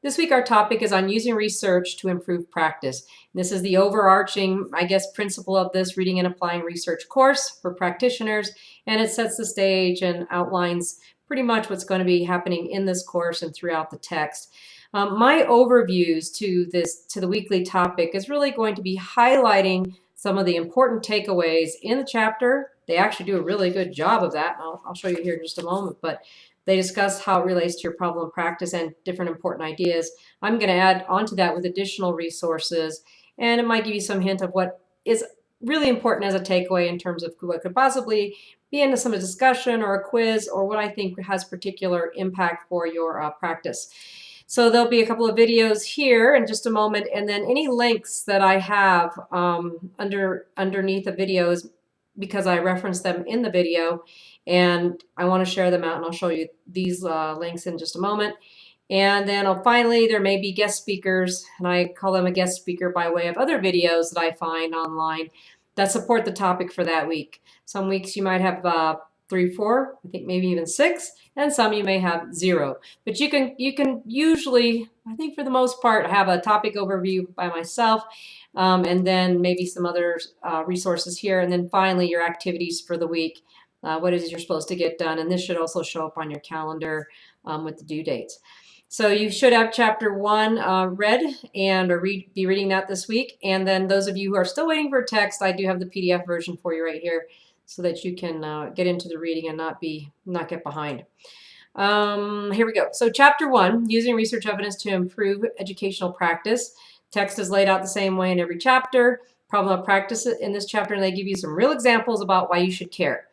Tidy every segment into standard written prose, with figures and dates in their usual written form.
This week our topic is on using research to improve practice. And this is the overarching, I guess, principle of this reading and applying research course for practitioners, and it sets the stage and outlines pretty much what's going to be happening in this course and throughout the text. My overviews to the weekly topic is really going to be highlighting some of the important takeaways in the chapter. They actually do a really good job of that. I'll show you here in just a moment, but they discuss how it relates to your problem practice and different important ideas. I'm going to add onto that with additional resources, and it might give you some hint of what is really important as a takeaway in terms of what could possibly be into some discussion or a quiz, or what I think has particular impact for your practice. So there'll be a couple of videos here in just a moment, and then any links that I have underneath the videos, because I referenced them in the video and I want to share them out, and I'll show you these links in just a moment. And then finally, there may be guest speakers, and I call them a guest speaker by way of other videos that I find online that support the topic for that week. Some weeks you might have 3, 4, I think maybe even 6, and some you may have 0. But you can usually, I think for the most part, have a topic overview by myself, and then maybe some other resources here, and then finally your activities for the week, what it is you're supposed to get done, and this should also show up on your calendar with the due dates. So you should have chapter 1 read and be reading that this week. And then those of you who are still waiting for text, I do have the PDF version for you right here, so that you can get into the reading and not get behind. Here we go. So chapter 1, using research evidence to improve educational practice. Text is laid out the same way in every chapter. Problem of practice in this chapter, and they give you some real examples about why you should care.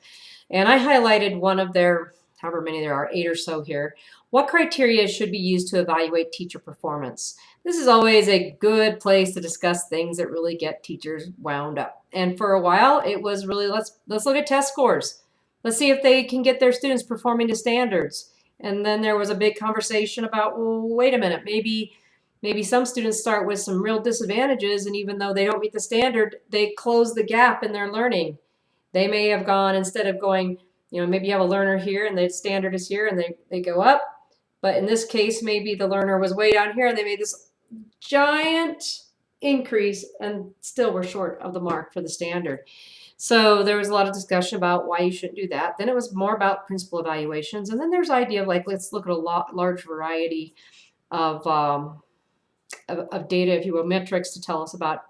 And I highlighted one of their, however many there are, 8 or so here. What criteria should be used to evaluate teacher performance? This is always a good place to discuss things that really get teachers wound up. And for a while, it was really, let's look at test scores. Let's see if they can get their students performing to standards. And then there was a big conversation about, well, wait a minute, maybe some students start with some real disadvantages, and even though they don't meet the standard, they close the gap in their learning. They may have gone, instead of going, maybe you have a learner here and the standard is here and they go up. But in this case, maybe the learner was way down here and they made this giant increase and still were short of the mark for the standard. So there was a lot of discussion about why you shouldn't do that. Then it was more about principal evaluations. And then there's the idea of let's look at a large variety of data, if you will, metrics to tell us about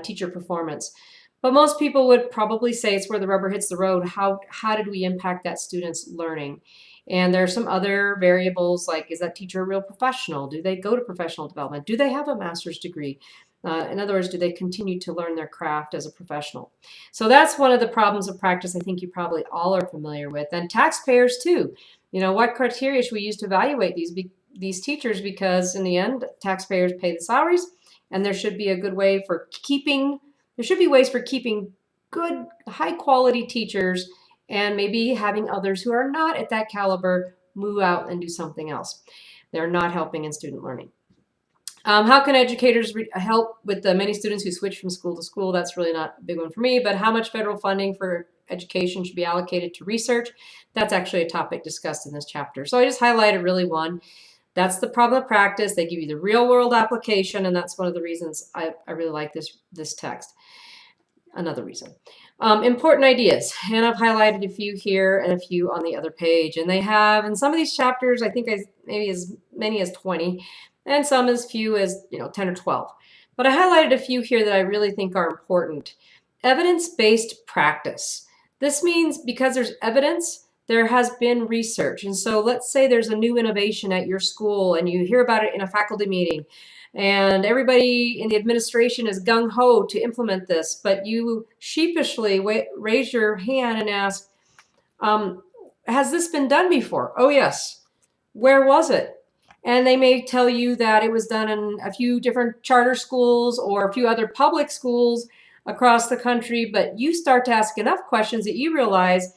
teacher performance. But most people would probably say it's where the rubber hits the road. How did we impact that student's learning? And there are some other variables, like, is that teacher a real professional? Do they go to professional development? Do they have a master's degree? In other words, do they continue to learn their craft as a professional? So that's one of the problems of practice I think you probably all are familiar with. And taxpayers too. What criteria should we use to evaluate these teachers? Because in the end, taxpayers pay the salaries, and there should be a good way for keeping good, high quality teachers, and maybe having others who are not at that caliber move out and do something else. They're not helping in student learning. How can educators help with the many students who switch from school to school? That's really not a big one for me, but how much federal funding for education should be allocated to research? That's actually a topic discussed in this chapter. So I just highlighted really one. That's the problem of practice. They give you the real world application, and that's one of the reasons I really like this text. Another reason. Important ideas, and I've highlighted a few here and a few on the other page, and they have in some of these chapters, I think maybe as many as 20, and some as few as 10 or 12. But I highlighted a few here that I really think are important. Evidence-based practice. This means because there's evidence, there has been research. And so let's say there's a new innovation at your school and you hear about it in a faculty meeting, and everybody in the administration is gung-ho to implement this, but you sheepishly raise your hand and ask, has this been done before? Oh, yes. Where was it? And they may tell you that it was done in a few different charter schools or a few other public schools across the country, but you start to ask enough questions that you realize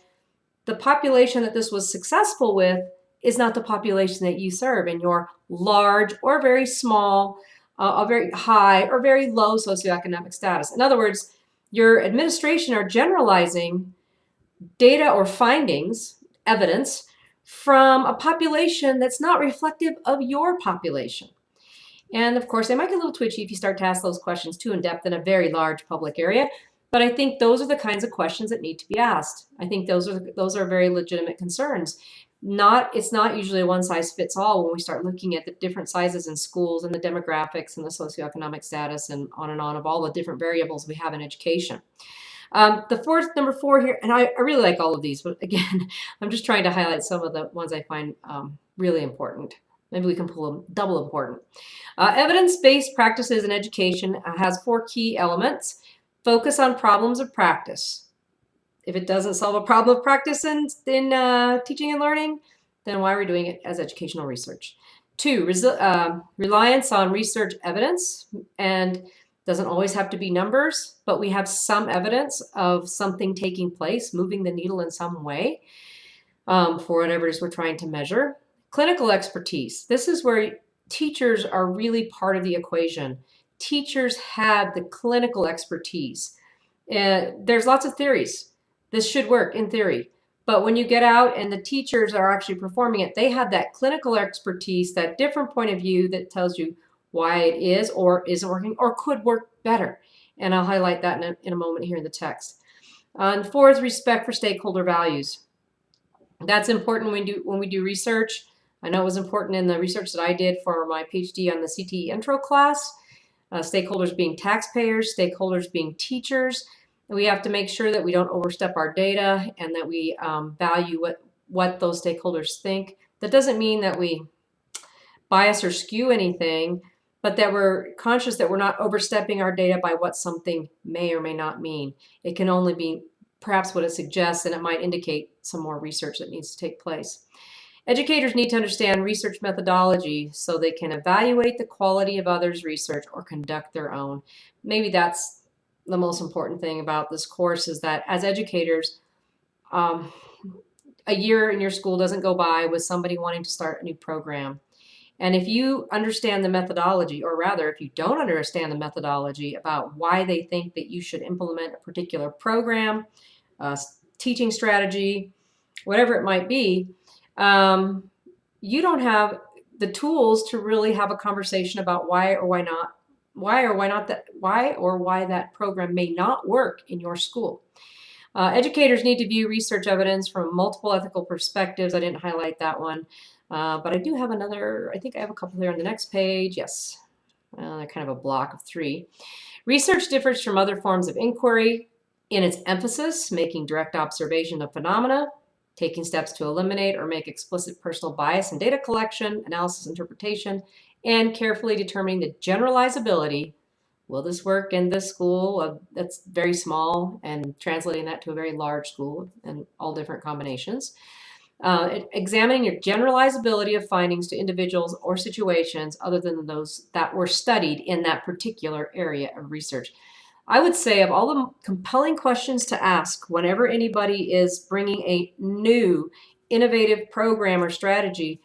the population that this was successful with is not the population that you serve in your large or very small, a very high or very low socioeconomic status. In other words, your administration are generalizing data or findings, evidence, from a population that's not reflective of your population. And of course, they might get a little twitchy if you start to ask those questions too in depth in a very large public area. But I think those are the kinds of questions that need to be asked. I think those are very legitimate concerns. It's not usually a one size fits all when we start looking at the different sizes in schools and the demographics and the socioeconomic status and on of all the different variables we have in education. Number four here, and I really like all of these, but again, I'm just trying to highlight some of the ones I find really important. Maybe we can pull them double important. Evidence-based practices in education has 4 key elements. Focus on problems of practice. If it doesn't solve a problem of practice in teaching and learning, then why are we doing it as educational research? 2, reliance on research evidence, and doesn't always have to be numbers, but we have some evidence of something taking place, moving the needle in some way for whatever it is we're trying to measure. Clinical expertise. This is where teachers are really part of the equation. Teachers have the clinical expertise. There's lots of theories. This should work in theory. But when you get out and the teachers are actually performing it, they have that clinical expertise, that different point of view that tells you why it is or isn't working or could work better. And I'll highlight that in a moment here in the text. And 4th, respect for stakeholder values. That's important when we do research. I know it was important in the research that I did for my PhD on the CTE intro class. Stakeholders being taxpayers, stakeholders being teachers. We have to make sure that we don't overstep our data and that we value what those stakeholders think. That doesn't mean that we bias or skew anything, but that we're conscious that we're not overstepping our data by what something may or may not mean. It can only be perhaps what it suggests, and it might indicate some more research that needs to take place. Educators need to understand research methodology so they can evaluate the quality of others' research or conduct their own. Maybe that's the most important thing about this course, is that as educators, a year in your school doesn't go by with somebody wanting to start a new program. And if you understand the methodology, or rather, if you don't understand the methodology about why they think that you should implement a particular program, teaching strategy, whatever it might be, you don't have the tools to really have a conversation about why or why that program may not work in your school. Educators need to view research evidence from multiple ethical perspectives. I didn't highlight that one, but I do have another. I think I have a couple here on the next page. Yes, they're kind of a block of 3. Research differs from other forms of inquiry in its emphasis, making direct observation of phenomena, taking steps to eliminate or make explicit personal bias in data collection, analysis, interpretation, and carefully determining the generalizability. Will this work in this school that's very small, and translating that to a very large school and all different combinations. Examining your generalizability of findings to individuals or situations other than those that were studied in that particular area of research. I would say of all the compelling questions to ask whenever anybody is bringing a new innovative program or strategy,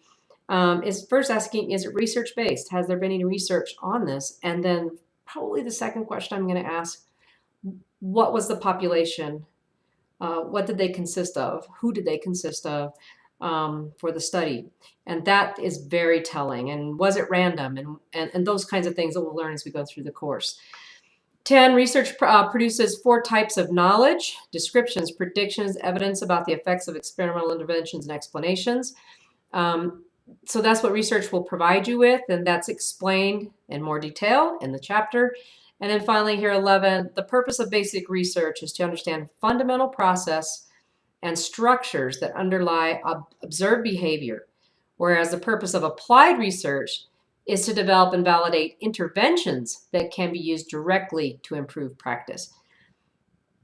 is first asking, is it research-based? Has there been any research on this? And then probably the second question I'm going to ask, what was the population? What did they consist of? Who did they consist of for the study? And that is very telling. And was it random? And those kinds of things that we'll learn as we go through the course. 10, research produces 4 types of knowledge: descriptions, predictions, evidence about the effects of experimental interventions, and explanations. So that's what research will provide you with, and that's explained in more detail in the chapter. And then finally here, 11, the purpose of basic research is to understand fundamental process and structures that underlie observed behavior, whereas the purpose of applied research is to develop and validate interventions that can be used directly to improve practice.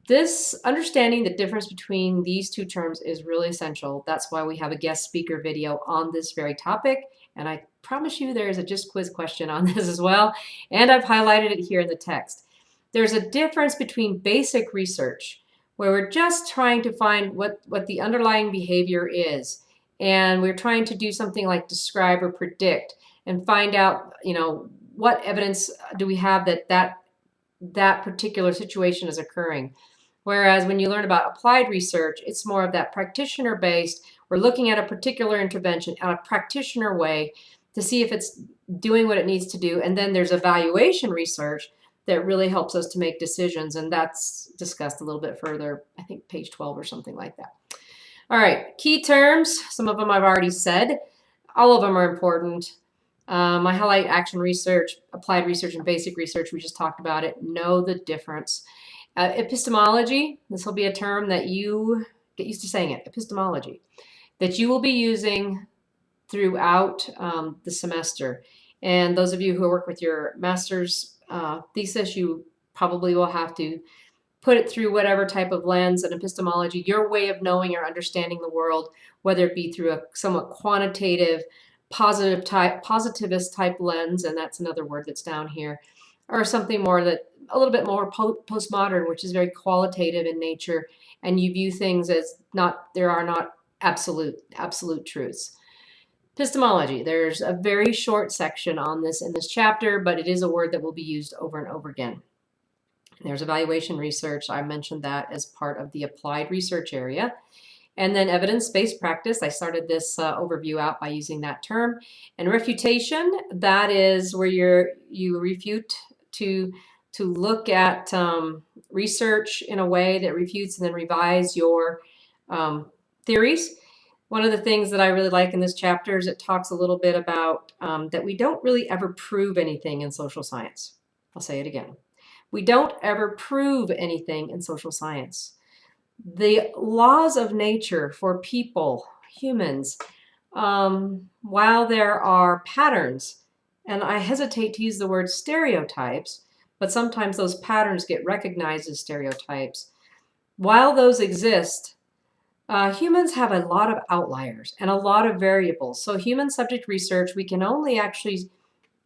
This understanding the difference between these 2 terms is really essential. That's why we have a guest speaker video on this very topic. And I promise you there is a Just Quiz question on this as well. And I've highlighted it here in the text. There's a difference between basic research, where we're just trying to find what the underlying behavior is. And we're trying to do something like describe or predict and find out, what evidence do we have that particular situation is occurring. Whereas when you learn about applied research, it's more of that practitioner-based. We're looking at a particular intervention in a practitioner way to see if it's doing what it needs to do. And then there's evaluation research that really helps us to make decisions. And that's discussed a little bit further, I think page 12 or something like that. All right, key terms. Some of them I've already said. All of them are important. I highlight action research, applied research, and basic research. We just talked about it. Know the difference. Epistemology, this will be a term that you get used to saying it, epistemology, that you will be using throughout the semester. And those of you who work with your master's thesis, you probably will have to put it through whatever type of lens and epistemology, your way of knowing or understanding the world, whether it be through a somewhat quantitative, positivist type lens, and that's another word that's down here, or something more that a little bit more postmodern, which is very qualitative in nature, and you view things as there are not absolute truths. Epistemology, there's a very short section on this in this chapter, but it is a word that will be used over and over again. There's evaluation research. I mentioned that as part of the applied research area. And then evidence-based practice, I started this overview out by using that term. And refutation, that is where you refute to look at research in a way that refutes and then revise your theories. One of the things that I really like in this chapter is it talks a little bit about that we don't really ever prove anything in social science. I'll say it again. We don't ever prove anything in social science. The laws of nature for people, humans, while there are patterns, and I hesitate to use the word stereotypes, but sometimes those patterns get recognized as stereotypes. While those exist, humans have a lot of outliers and a lot of variables. So human subject research, we can only actually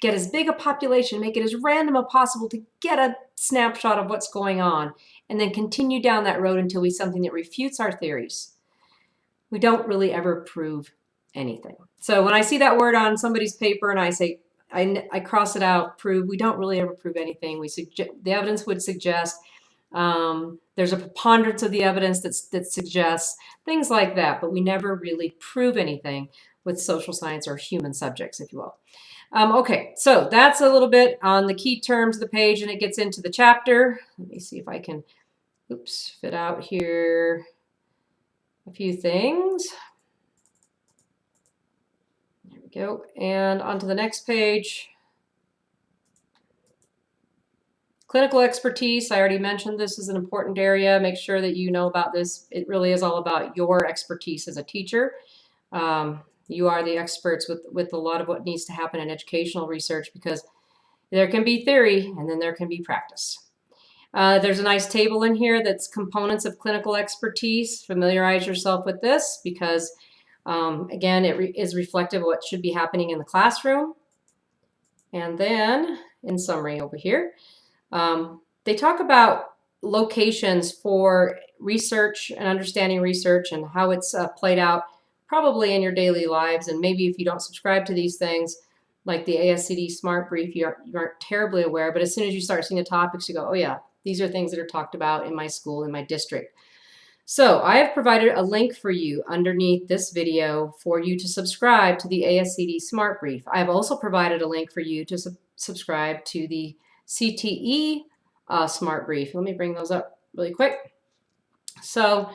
get as big a population, make it as random as possible to get a snapshot of what's going on, and then continue down that road until we see something that refutes our theories. We don't really ever prove anything. So when I see that word on somebody's paper and I say, I cross it out, prove, we don't really ever prove anything. The evidence would suggest, there's a preponderance of the evidence that suggests things like that, but we never really prove anything with social science or human subjects, if you will. Okay, so that's a little bit on the key terms of the page, and it gets into the chapter. Let me see if I can, fit out here a few things. There we go. And on to the next page. Clinical expertise, I already mentioned this is an important area. Make sure that you know about this. It really is all about your expertise as a teacher. You are the experts with a lot of what needs to happen in educational research, because there can be theory and then there can be practice. There's a nice table in here that's components of clinical expertise. Familiarize yourself with this because, again, it is reflective of what should be happening in the classroom. And then, in summary over here, they talk about locations for research and understanding research and how it's played out probably in your daily lives. And maybe if you don't subscribe to these things, like the ASCD Smart Brief, you aren't terribly aware. But as soon as you start seeing the topics, you go, oh yeah, these are things that are talked about in my school, in my district. So I have provided a link for you underneath this video for you to subscribe to the ASCD Smart Brief. I have also provided a link for you to subscribe to the CTE Smart Brief. Let me bring those up really quick. So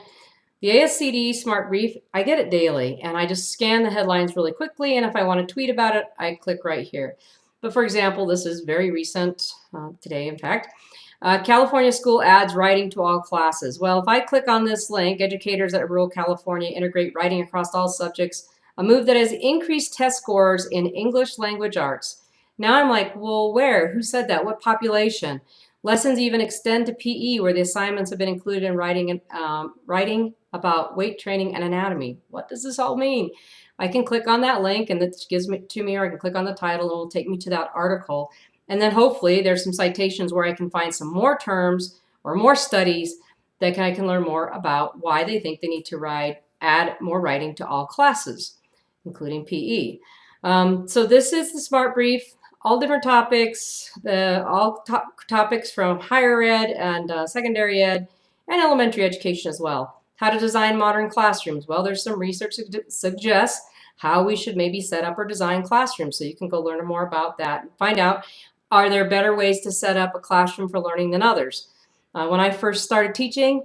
the ASCD Smart Brief, I get it daily, and I just scan the headlines really quickly, and if I want to tweet about it, I click right here. But for example, this is very recent, today in fact. California school adds writing to all classes. Well, if I click on this link, educators at rural California integrate writing across all subjects, a move that has increased test scores in English language arts. Now I'm like, well, where? Who said that? What population? Lessons even extend to PE, where the assignments have been included in writing about weight training and anatomy. What does this all mean? I can click on that link and it gives it to me, or I can click on the title and it will take me to that article. And then hopefully there's some citations where I can find some more terms or more studies that I can learn more about why they think they need to add more writing to all classes, including PE. So this is the Smart Brief. All different topics, topics from higher ed and secondary ed and elementary education as well. How to design modern classrooms. Well, there's some research that suggests how we should maybe set up or design classrooms. So you can go learn more about that and find out, are there better ways to set up a classroom for learning than others? When I first started teaching,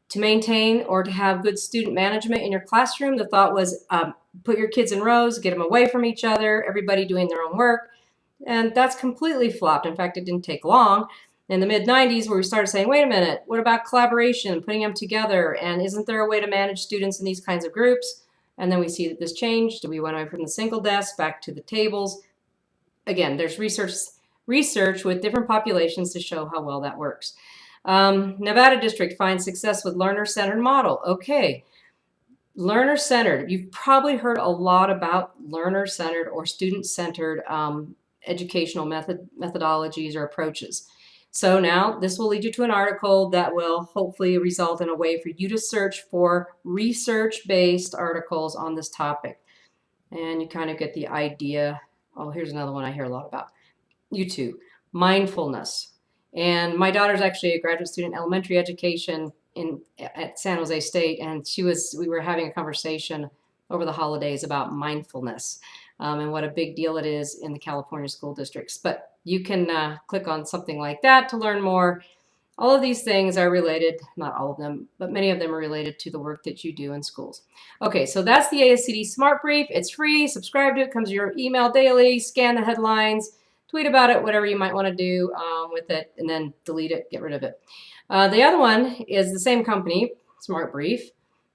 to maintain or to have good student management in your classroom, the thought was put your kids in rows, get them away from each other, everybody doing their own work. And that's completely flopped. In fact, it didn't take long. In the mid-90s, where we started saying, wait a minute, what about collaboration, putting them together? And isn't there a way to manage students in these kinds of groups? And then we see that this changed. We went away from the single desk back to the tables. Again, there's research with different populations to show how well that works. Nevada District finds success with learner-centered model. Okay, learner-centered. You've probably heard a lot about learner-centered or student-centered educational methodologies or approaches. So now this will lead you to an article that will hopefully result in a way for you to search for research-based articles on this topic. And you kind of get the idea. Oh, here's another one I hear a lot about. YouTube, mindfulness. And my daughter's actually a graduate student in elementary education at San Jose State, and we were having a conversation over the holidays about mindfulness and what a big deal it is in the California school districts. But you can click on something like that to learn more. All of these things are related, not all of them, but many of them are related to the work that you do in schools. Okay, so that's the ASCD Smart Brief. It's free. Subscribe to it. Comes to your email daily. Scan the headlines. Tweet about it, whatever you might want to do with it, and then delete it, get rid of it. The other one is the same company, Smart Brief,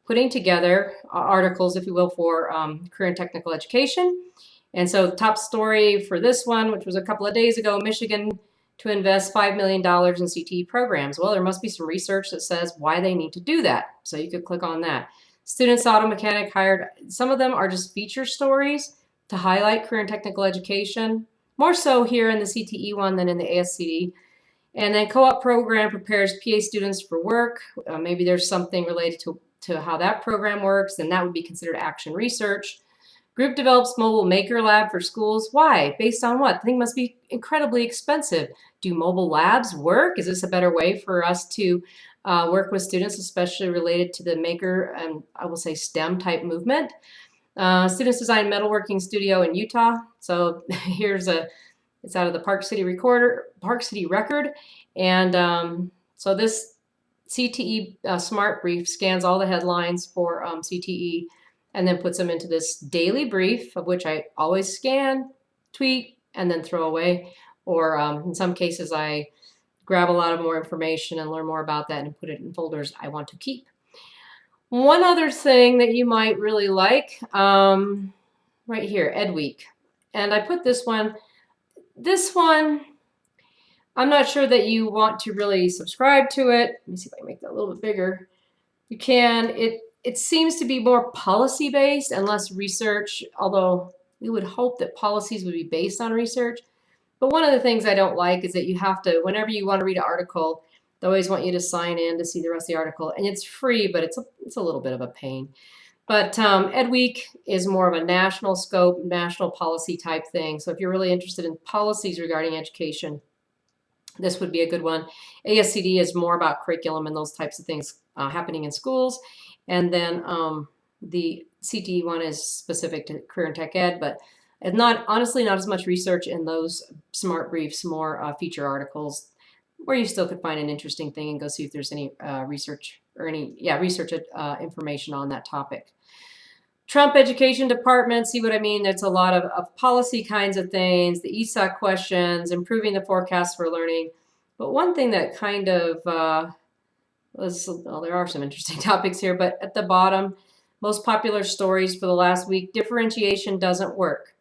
putting together articles, if you will, for career and technical education. And so the top story for this one, which was a couple of days ago, Michigan to invest $5 million in CTE programs. Well, there must be some research that says why they need to do that. So you could click on that. Students auto mechanic hired. Some of them are just feature stories to highlight career and technical education. More so here in the CTE one than in the ASCD. And then co-op program prepares PA students for work. Maybe there's something related to how that program works, and that would be considered action research. Group develops mobile maker lab for schools. Why? Based on what? The thing must be incredibly expensive. Do mobile labs work? Is this a better way for us to work with students, especially related to the maker and I will say STEM type movement? Students design metalworking studio in Utah. So it's out of the Park City Record. And so this CTE Smart Brief scans all the headlines for CTE and then puts them into this daily brief, of which I always scan, tweet, and then throw away. Or in some cases, I grab a lot of more information and learn more about that and put it in folders I want to keep. One other thing that you might really like, right here, EdWeek. And I put this one, I'm not sure that you want to really subscribe to it. Let me see if I can make that a little bit bigger. You can, it seems to be more policy-based and less research, although we would hope that policies would be based on research. But one of the things I don't like is that you have to, whenever you want to read an article, they always want you to sign in to see the rest of the article. And it's free, but it's a little bit of a pain. But EdWeek is more of a national scope, national policy type thing. So if you're really interested in policies regarding education, this would be a good one. ASCD is more about curriculum and those types of things happening in schools. And then the CTE one is specific to career and tech ed, but honestly not as much research in those smart briefs, more feature articles where you still could find an interesting thing and go see if there's any research or research information on that topic. Trump Education Department, see what I mean? It's a lot of policy kinds of things, the ESOC questions, improving the forecast for learning. But one thing that kind of well, there are some interesting topics here, but at the bottom, most popular stories for the last week, differentiation doesn't work.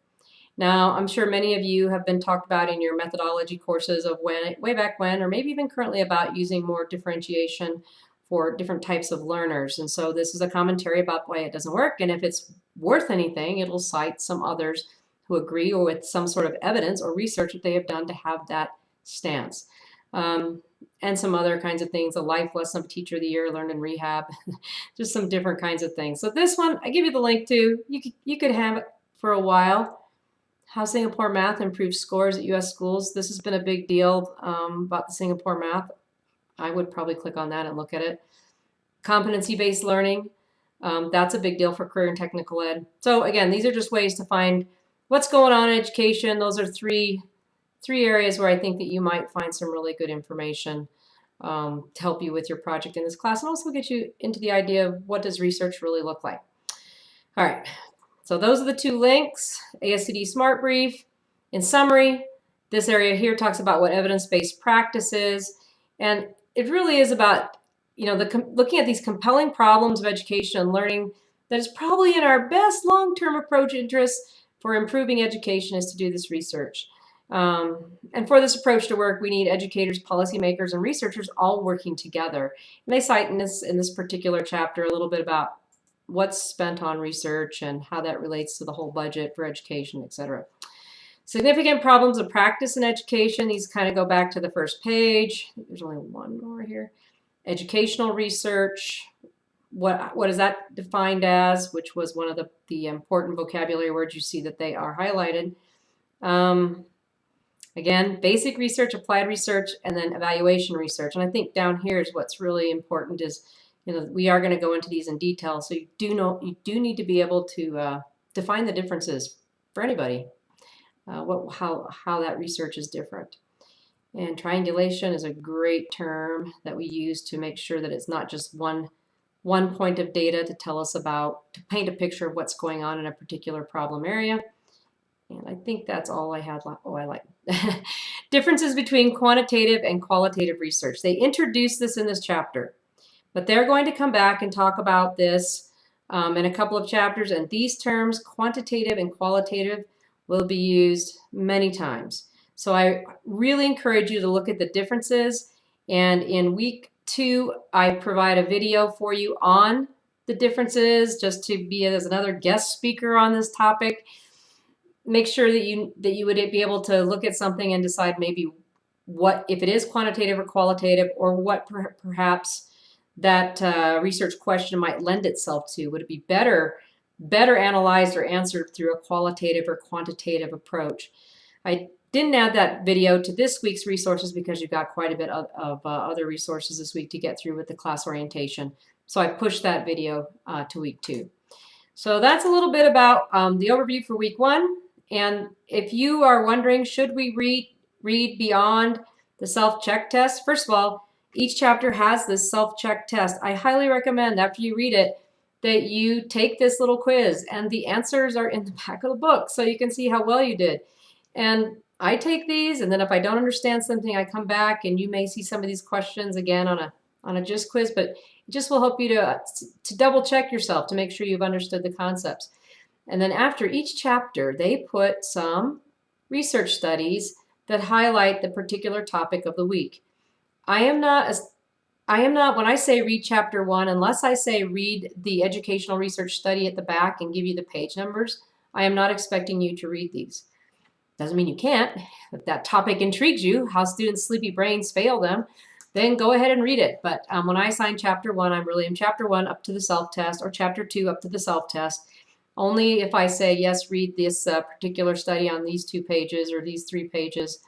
Now, I'm sure many of you have been talked about in your methodology courses of way back when, or maybe even currently about using more differentiation for different types of learners. And so this is a commentary about why it doesn't work. And if it's worth anything, it'll cite some others who agree or with some sort of evidence or research that they have done to have that stance. And some other kinds of things, a life lesson of Teacher of the Year, Learn and Rehab, just some different kinds of things. So this one, I give you the link to. You could have it for a while. How Singapore math improves scores at U.S. schools. This has been a big deal about the Singapore math. I would probably click on that and look at it. Competency-based learning. That's a big deal for career and technical ed. So again, these are just ways to find what's going on in education. Those are three areas where I think that you might find some really good information to help you with your project in this class, and also get you into the idea of what does research really look like. All right, so those are the 2 links, ASCD Smart Brief. In summary, this area here talks about what evidence-based practice is, and it really is about, you know, looking at these compelling problems of education and learning that is probably in our best long-term approach interests for improving education is to do this research. And for this approach to work, we need educators, policymakers, and researchers all working together. And they cite in this particular chapter a little bit about what's spent on research and how that relates to the whole budget for education, etc. Significant problems of practice in education. These kind of go back to the first page. There's only one more here. Educational research. What is that defined as? Which was one of the important vocabulary words you see that they are highlighted. Again, basic research, applied research, and then evaluation research. And I think down here is what's really important is, you know, we are going to go into these in detail. So you do need to be able to define the differences for anybody, how that research is different. And triangulation is a great term that we use to make sure that it's not just one point of data to tell us about, to paint a picture of what's going on in a particular problem area. And I think that's all I had. Oh, I like differences between quantitative and qualitative research. They introduced this in this chapter, but they're going to come back and talk about this in a couple of chapters. And these terms, quantitative and qualitative, will be used many times. So I really encourage you to look at the differences. And in week 2, I provide a video for you on the differences, just to be as another guest speaker on this topic. Make sure that you would be able to look at something and decide maybe what, if it is quantitative or qualitative, or what perhaps that research question might lend itself to. Would it be better analyzed or answered through a qualitative or quantitative approach? I didn't add that video to this week's resources because you've got quite a bit of other resources this week to get through with the class orientation. So I pushed that video to week 2. So that's a little bit about the overview for week 1. And if you are wondering, should we read beyond the self-check test? First of all, each chapter has this self-check test. I highly recommend after you read it that you take this little quiz, and the answers are in the back of the book so you can see how well you did. And I take these, and then if I don't understand something, I come back, and you may see some of these questions again on a GIST quiz, but it just will help you to double check yourself to make sure you've understood the concepts. And then after each chapter, they put some research studies that highlight the particular topic of the week. I am not, when I say read chapter 1, unless I say read the educational research study at the back and give you the page numbers, I am not expecting you to read these. Doesn't mean you can't. If that topic intrigues you, how students' sleepy brains fail them, then go ahead and read it. But when I assign chapter 1, I'm really in chapter 1 up to the self-test, or chapter 2 up to the self-test. Only if I say, yes, read this particular study on these 2 pages or these 3 pages,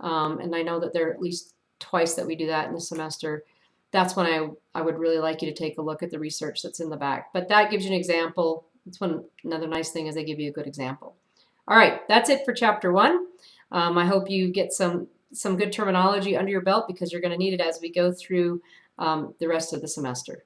and I know that there are at least twice that we do that in the semester, that's when I would really like you to take a look at the research that's in the back. But that gives you an example. That's another nice thing is they give you a good example. All right, that's it for chapter 1. I hope you get some good terminology under your belt because you're going to need it as we go through the rest of the semester.